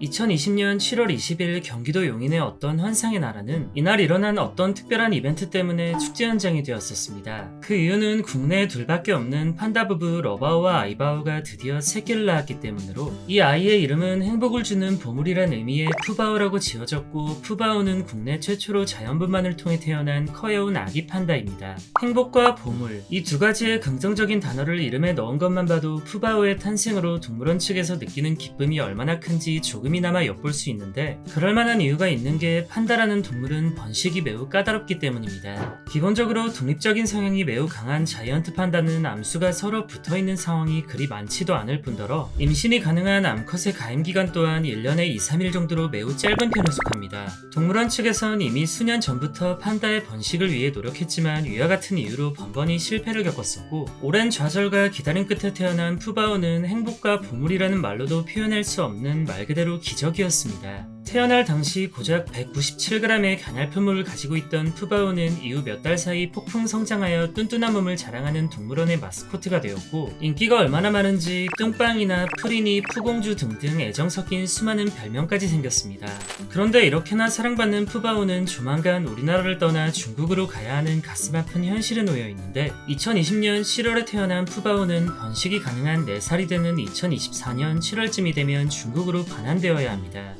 2020년 7월 20일 경기도 용인의 어떤 환상의 나라는 이날 일어난 어떤 특별한 이벤트 때문에 축제 현장이 되었었습니다. 그 이유는 국내에 둘밖에 없는 판다 부부 러바오와 아이바오가 드디어 새끼를 낳았기 때문으로 이 아이의 이름은 행복을 주는 보물이란 의미의 푸바오라고 지어졌고, 푸바오는 국내 최초로 자연분만을 통해 태어난 커여운 아기 판다입니다. 행복과 보물, 이 두 가지의 긍정적인 단어를 이름에 넣은 것만 봐도 푸바오의 탄생으로 동물원 측에서 느끼는 기쁨이 얼마나 큰지 조금이나마 엿볼 수 있는데, 그럴만한 이유가 있는 게 판다라는 동물은 번식이 매우 까다롭기 때문입니다. 기본적으로 독립적인 성향이 매우 강한 자이언트 판다는 암수가 서로 붙어있는 상황이 그리 많지도 않을 뿐더러 임신이 가능한 암컷의 가임기간 또한 1년에 2-3일 정도로 매우 짧은 편에 속합니다. 동물원 측에선 이미 수년 전부터 판다의 번식을 위해 노력했지만 위와 같은 이유로 번번이 실패를 겪었었고, 오랜 좌절과 기다림 끝에 태어난 푸바오는 행복과 보물이라는 말로도 표현할 수 없는 말 그대로 기적이었습니다. 태어날 당시 고작 197g의 가냘품을 가지고 있던 푸바오는 이후 몇 달 사이 폭풍 성장하여 뚠뚠한 몸을 자랑하는 동물원의 마스코트가 되었고, 인기가 얼마나 많은지 뚱빵이나 프리니, 푸공주 등등 애정 섞인 수많은 별명까지 생겼습니다. 그런데 이렇게나 사랑받는 푸바오는 조만간 우리나라를 떠나 중국으로 가야 하는 가슴 아픈 현실에 놓여 있는데, 2020년 7월에 태어난 푸바오는 번식이 가능한 4살이 되는 2024년 7월쯤이 되면 중국으로 반환되어야 합니다.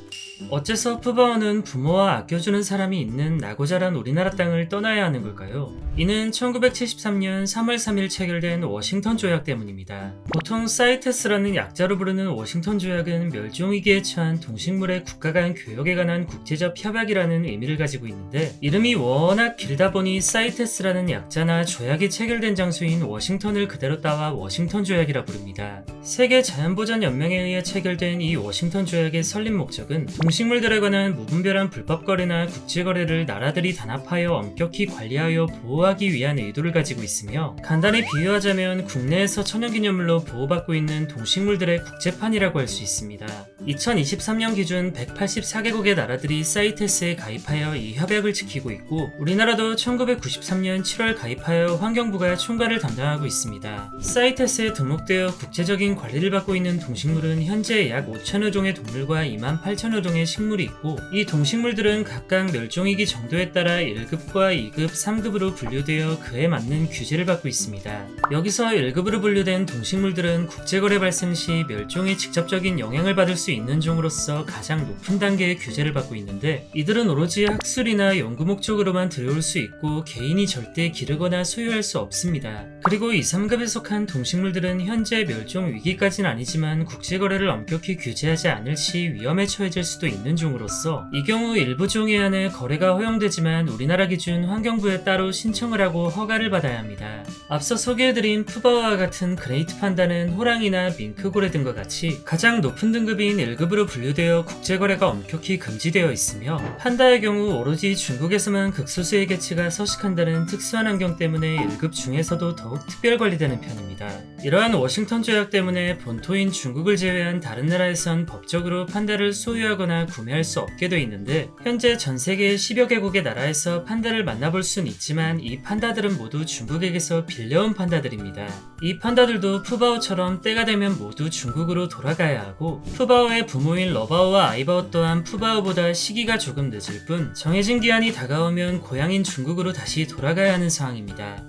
어째서 푸바오는 부모와 아껴주는 사람이 있는 나고 자란 우리나라 땅을 떠나야 하는 걸까요? 이는 1973년 3월 3일 체결된 워싱턴 조약 때문입니다. 보통 사이테스라는 약자로 부르는 워싱턴 조약은 멸종위기에 처한 동식물의 국가 간 교역에 관한 국제적 협약이라는 의미를 가지고 있는데, 이름이 워낙 길다 보니 사이테스라는 약자나 조약이 체결된 장소인 워싱턴을 그대로 따와 워싱턴 조약이라 부릅니다. 세계 자연보전 연맹에 의해 체결된 이 워싱턴 조약의 설립 목적은 동식물들에 관한 무분별한 불법거래나 국제거래를 나라들이 단합하여 엄격히 관리하여 보호하기 위한 의도를 가지고 있으며, 간단히 비유하자면 국내에서 천연기념물로 보호받고 있는 동식물들의 국제판이라고 할 수 있습니다. 2023년 기준 184개국의 나라들이 사이테스에 가입하여 이 협약을 지키고 있고, 우리나라도 1993년 7월 가입하여 환경부가 총괄을 담당하고 있습니다. 사이테스에 등록되어 국제적인 관리를 받고 있는 동식물은 현재 약 5천여 종의 동물과 28,000여 종의 식물이 있고, 이 동식물들은 각각 멸종위기 정도에 따라 1급과 2급, 3급으로 분류되어 그에 맞는 규제를 받고 있습니다. 여기서 1급으로 분류된 동식물들은 국제거래 발생 시 멸종에 직접적인 영향을 받을 수 있는 종으로서 가장 높은 단계의 규제를 받고 있는데, 이들은 오로지 학술이나 연구 목적으로만 들여올 수 있고 개인이 절대 기르거나 소유할 수 없습니다. 그리고 2, 3급에 속한 동식물들은 현재 멸종 위기까지는 아니지만 국제거래를 엄격히 규제하지 않을 시 위험에 처해질 수도 있는 종으로서, 이 경우 일부 종에 한해 거래가 허용되지만 우리나라 기준 환경부에 따로 신청을 하고 허가를 받아야 합니다. 앞서 소개해드린 푸바오와 같은 그레이트 판다는 호랑이나 밍크고래 등과 같이 가장 높은 등급인 1급으로 분류되어 국제거래가 엄격히 금지되어 있으며, 판다의 경우 오로지 중국에서만 극소수의 개체가 서식한다는 특수한 환경 때문에 1급 중에서도 더욱 특별 관리되는 편입니다. 이러한 워싱턴 조약 때문에 본토인 중국을 제외한 다른 나라에선 법적으로 판다를 소유하거나 구매할 수 없게 돼 있는데, 현재 전 세계 10여 개국의 나라에서 판다를 만나볼 순 있지만 이 판다들은 모두 중국에게서 빌려온 판다들입니다. 이 판다들도 푸바오처럼 때가 되면 모두 중국으로 돌아가야 하고, 푸바오의 부모인 러바오와 아이바오 또한 푸바오보다 시기가 조금 늦을 뿐 정해진 기한이 다가오면 고향인 중국으로 다시 돌아가야 하는 상황입니다.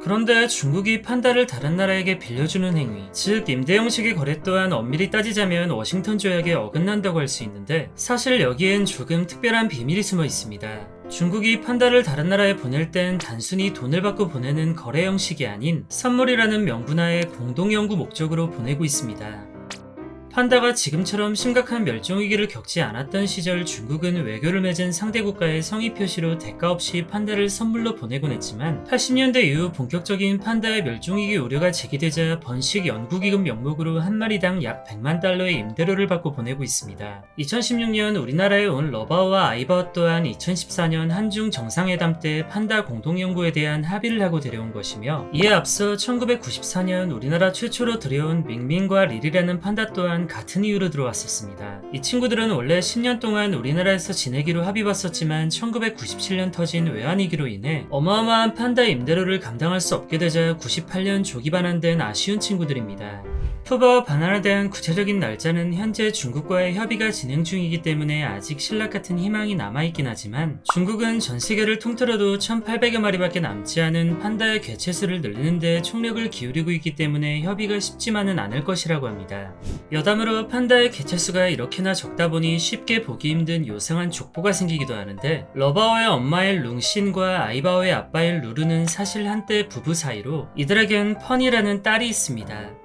그런데 중국이 판다를 다른 나라에게 빌려주는 행위, 즉 임대 형식의 거래 또한 엄밀히 따지자면 워싱턴 조약에 어긋난다고 할 수 있는데, 사실 여기엔 조금 특별한 비밀이 숨어 있습니다. 중국이 판다를 다른 나라에 보낼 땐 단순히 돈을 받고 보내는 거래 형식이 아닌 선물이라는 명분하에 공동 연구 목적으로 보내고 있습니다. 판다가 지금처럼 심각한 멸종위기를 겪지 않았던 시절, 중국은 외교를 맺은 상대 국가의 성의 표시로 대가 없이 판다를 선물로 보내곤 했지만, 80년대 이후 본격적인 판다의 멸종위기 우려가 제기되자 번식 연구기금 명목으로 한 마리당 약 100만 달러의 임대료를 받고 보내고 있습니다. 2016년 우리나라에 온 러바오와 아이바오 또한 2014년 한중 정상회담 때 판다 공동연구에 대한 합의를 하고 데려온 것이며, 이에 앞서 1994년 우리나라 최초로 들여온 밍밍과 릴이라는 판다 또한 같은 이유로 들어왔었습니다. 이 친구들은 원래 10년 동안 우리나라에서 지내기로 합의봤었지만 1997년 터진 외환위기로 인해 어마어마한 판다 임대료를 감당할 수 없게 되자 98년 조기 반환된 아쉬운 친구들입니다. 푸바와 바나나에 대한 구체적인 날짜는 현재 중국과의 협의가 진행 중이기 때문에 아직 신락 같은 희망이 남아있긴 하지만, 중국은 전 세계를 통틀어도 1800여 마리밖에 남지 않은 판다의 개체수를 늘리는 데 총력을 기울이고 있기 때문에 협의가 쉽지만은 않을 것이라고 합니다. 여담으로 판다의 개체수가 이렇게나 적다 보니 쉽게 보기 힘든 요상한 족보가 생기기도 하는데, 러바오의 엄마인 룽신과 아이바오의 아빠인 루르는 사실 한때 부부 사이로 이들에겐 펀이라는 딸이 있습니다.